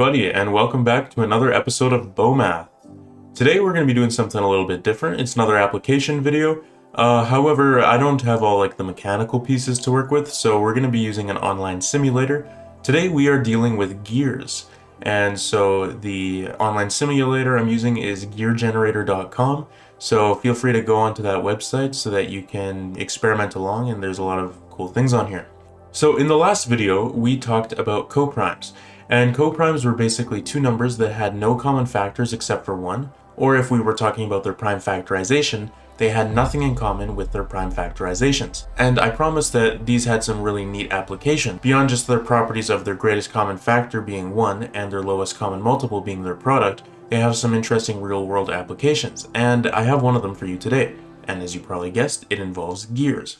everybody, and welcome back to another episode of Math. Today we're going to be doing something a little bit different. It's another application video. However, I don't have all the mechanical pieces to work with, so we're going to be using an online simulator. Today we are dealing with gears, and so the online simulator I'm using is geargenerator.com. So feel free to go onto that website so that you can experiment along, and there's a lot of cool things on here. So in the last video, we talked about coprimes, and coprimes were basically two numbers that had no common factors except for one, or if we were talking about their prime factorization, they had nothing in common with their prime factorizations. And I promised that these had some really neat application. Beyond just their properties of their greatest common factor being 1 and their lowest common multiple being their product, they have some interesting real-world applications, and I have one of them for you today. And as you probably guessed, it involves gears.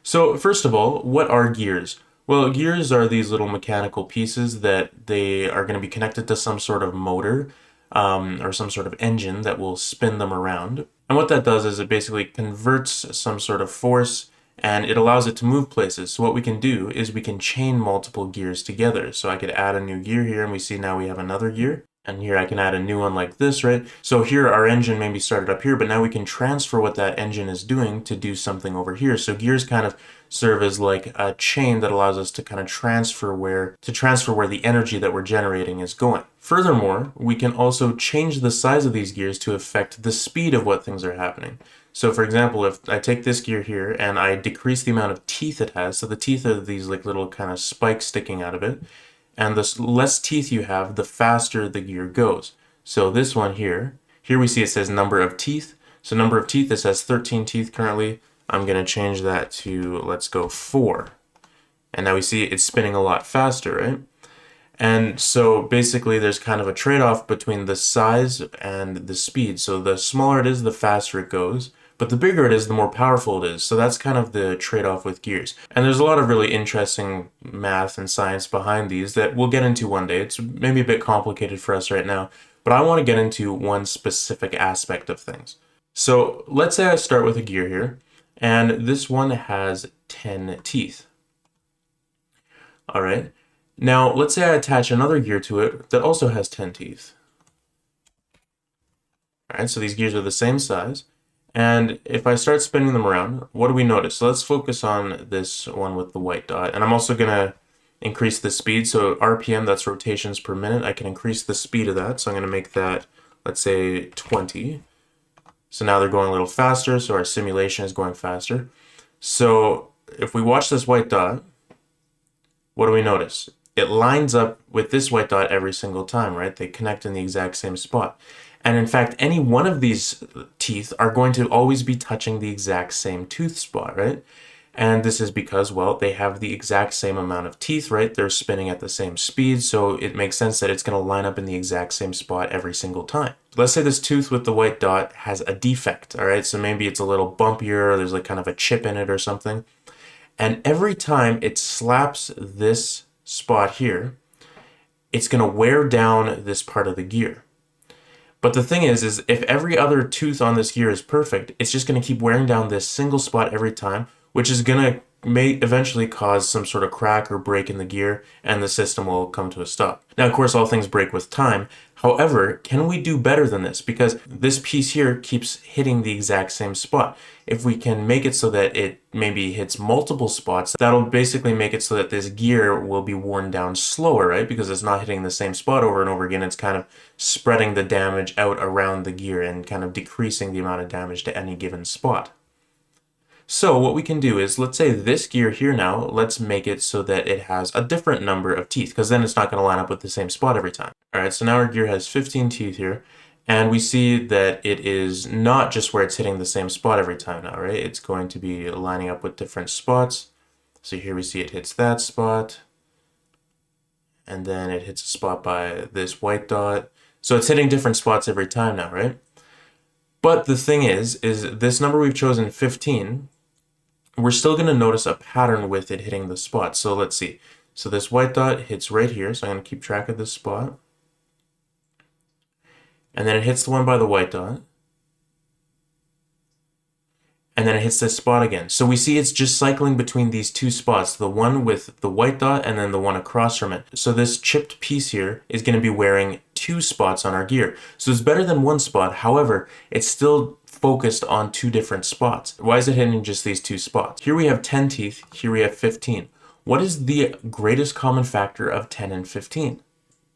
So first of all, what are gears? Well, gears are these little mechanical pieces that they are going to be connected to some sort of motor or some sort of engine that will spin them around. And what that does is it basically converts some sort of force and it allows it to move places. So what we can do is we can chain multiple gears together. So I could add a new gear here and we see now we have another gear. And here I can add a new one like this, right? So here our engine maybe started up here, but now we can transfer what that engine is doing to do something over here. So gears kind of serve as like a chain that allows us to kind of transfer where the energy that we're generating is going. Furthermore, we can also change the size of these gears to affect the speed of what things are happening. So for example, if I take this gear here and I decrease the amount of teeth it has, so the teeth are these like little kind of spikes sticking out of it, and the less teeth you have, the faster the gear goes. So this one here we see it says number of teeth. So number of teeth, it says 13 teeth currently. I'm going to change that to, let's go 4. And now we see it's spinning a lot faster, right? And so basically there's kind of a trade-off between the size and the speed. So the smaller it is, the faster it goes. But the bigger it is, the more powerful it is. So that's kind of the trade-off with gears. And there's a lot of really interesting math and science behind these that we'll get into one day. It's maybe a bit complicated for us right now, but I want to get into one specific aspect of things. So let's say I start with a gear here, and this one has 10 teeth. All right. Now let's say I attach another gear to it that also has 10 teeth. All right, so these gears are the same size. And if I start spinning them around, what do we notice? So let's focus on this one with the white dot. And I'm also going to increase the speed. So RPM, that's rotations per minute. I can increase the speed of that. So I'm going to make that, let's say, 20. So now they're going a little faster. So our simulation is going faster. So if we watch this white dot, what do we notice? It lines up with this white dot every single time, right? They connect in the exact same spot. And in fact, any one of these teeth are going to always be touching the exact same tooth spot, right? And this is because, well, they have the exact same amount of teeth, right? They're spinning at the same speed, so it makes sense that it's going to line up in the exact same spot every single time. Let's say this tooth with the white dot has a defect, all right? So maybe it's a little bumpier, or there's like kind of a chip in it or something. And every time it slaps this spot here, it's going to wear down this part of the gear. But the thing is if every other tooth on this gear is perfect, it's just going to keep wearing down this single spot every time, which is going to eventually cause some sort of crack or break in the gear, and the system will come to a stop. Now, of course, all things break with time. However, can we do better than this? Because this piece here keeps hitting the exact same spot. If we can make it so that it maybe hits multiple spots, that'll basically make it so that this gear will be worn down slower, right? Because it's not hitting the same spot over and over again. It's kind of spreading the damage out around the gear and kind of decreasing the amount of damage to any given spot. So what we can do is, let's say this gear here now, let's make it so that it has a different number of teeth, because then it's not going to line up with the same spot every time. All right, so now our gear has 15 teeth here, and we see that it is not just where it's hitting the same spot every time now, right? It's going to be lining up with different spots. So here we see it hits that spot, and then it hits a spot by this white dot. So it's hitting different spots every time now, right? But the thing is this number we've chosen, 15, we're still going to notice a pattern with it hitting the spot. So let's see. So this white dot hits right here. So I'm going to keep track of this spot. And then it hits the one by the white dot. and then it hits this spot again. So we see it's just cycling between these two spots, the one with the white dot and then the one across from it. So this chipped piece here is going to be wearing two spots on our gear. So it's better than one spot. However, it's still focused on two different spots. Why is it hitting just these two spots? Here we have 10 teeth, here we have 15. What is the greatest common factor of 10 and 15?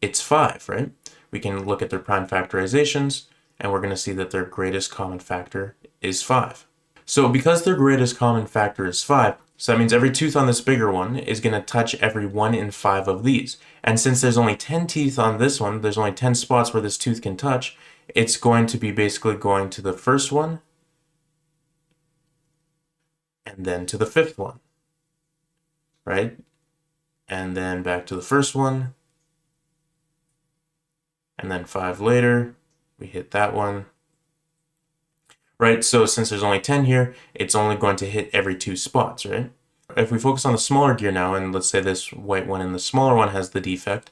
It's 5, right? We can look at their prime factorizations, and we're going to see that their greatest common factor is 5. So because their greatest common factor is 5, so that means every tooth on this bigger one is going to touch every 1 in 5 of these. And since there's only 10 teeth on this one, there's only 10 spots where this tooth can touch, it's going to be basically going to the first one, and then to the fifth one, right? And then back to the first one, and then 5 later, we hit that one. Right, so since there's only 10 here, it's only going to hit every 2 spots, right? If we focus on the smaller gear now, and let's say this white one and the smaller one has the defect,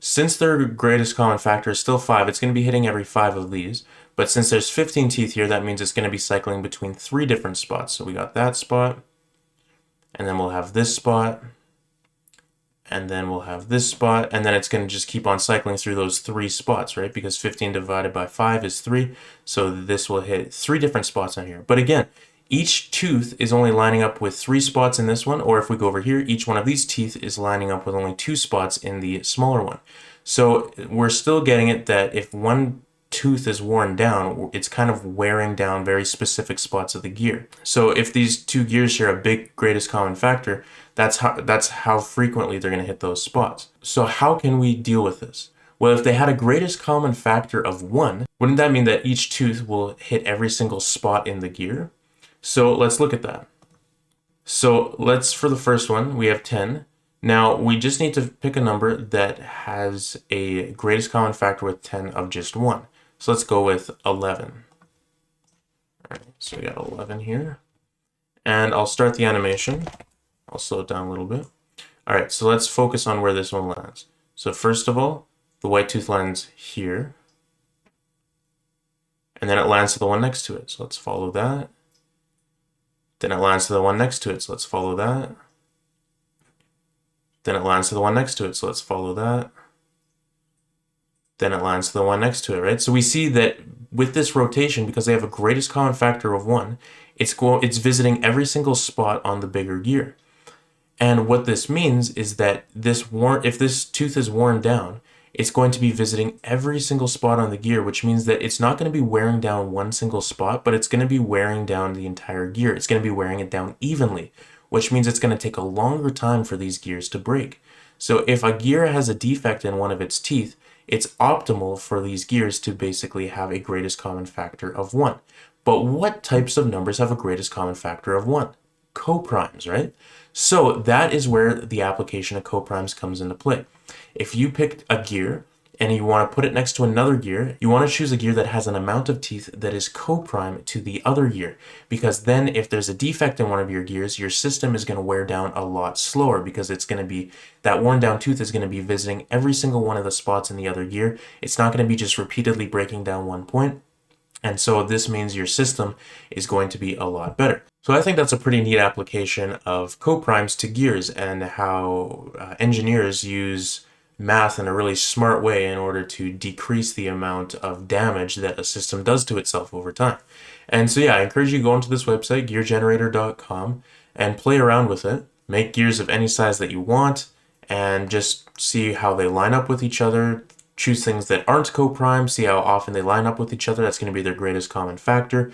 since their greatest common factor is still 5, it's going to be hitting every 5 of these. But since there's 15 teeth here, that means it's going to be cycling between 3 different spots. So we got that spot, and then we'll have this spot, and then we'll have this spot, and then it's going to just keep on cycling through those 3 spots, right? Because 15 divided by 5 is 3, so this will hit 3 different spots on here. But again, each tooth is only lining up with 3 spots in this one, or if we go over here, each one of these teeth is lining up with only 2 spots in the smaller one. So we're still getting it that if one tooth is worn down, it's kind of wearing down very specific spots of the gear. So if these two gears share a big greatest common factor, that's how frequently they're going to hit those spots. So how can we deal with this? Well, if they had a greatest common factor of 1, wouldn't that mean that each tooth will hit every single spot in the gear? So let's look at that. So for the first one, we have 10. Now, we just need to pick a number that has a greatest common factor with 10 of just 1. So let's go with 11. All right, so we got 11 here. And I'll start the animation. I'll slow it down a little bit. All right, so let's focus on where this one lands. So first of all, the white tooth lands here. And then it lands to the one next to it. So let's follow that. Then it lands to the one next to it. So let's follow that. Then it lands to the one next to it. So let's follow that. Then it lands to the one next to it, right? So we see that with this rotation, because they have a greatest common factor of 1, it's visiting every single spot on the bigger gear. And what this means is that if this tooth is worn down, it's going to be visiting every single spot on the gear, which means that it's not going to be wearing down one single spot, but it's going to be wearing down the entire gear. It's going to be wearing it down evenly, which means it's going to take a longer time for these gears to break. So if a gear has a defect in one of its teeth, it's optimal for these gears to basically have a greatest common factor of 1. But what types of numbers have a greatest common factor of 1? Coprimes, right? So that is where the application of coprimes comes into play. If you picked a gear and you want to put it next to another gear, you want to choose a gear that has an amount of teeth that is coprime to the other gear, because then if there's a defect in one of your gears, your system is going to wear down a lot slower, because it's going to be, that worn down tooth is going to be visiting every single one of the spots in the other gear. It's not going to be just repeatedly breaking down one point. And so this means your system is going to be a lot better. So I think that's a pretty neat application of coprimes to gears, and how engineers use math in a really smart way in order to decrease the amount of damage that a system does to itself over time. And so yeah, I encourage you to go onto this website, geargenerator.com, and play around with it. Make gears of any size that you want, and just see how they line up with each other. Choose things that aren't coprime, see how often they line up with each other. That's going to be their greatest common factor.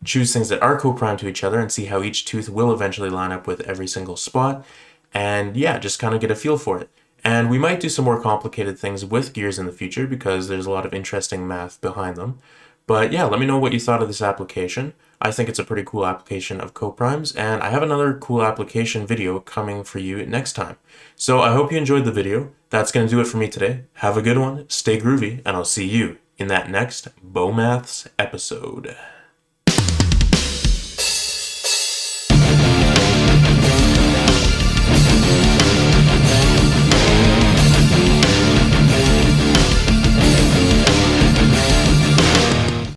Choose things that are coprime to each other and see how each tooth will eventually line up with every single spot. And yeah, just kind of get a feel for it. And we might do some more complicated things with gears in the future, because there's a lot of interesting math behind them. But yeah, let me know what you thought of this application. I think it's a pretty cool application of coprimes, and I have another cool application video coming for you next time. So I hope you enjoyed the video. That's going to do it for me today. Have a good one, stay groovy, and I'll see you in that next BOMaths episode.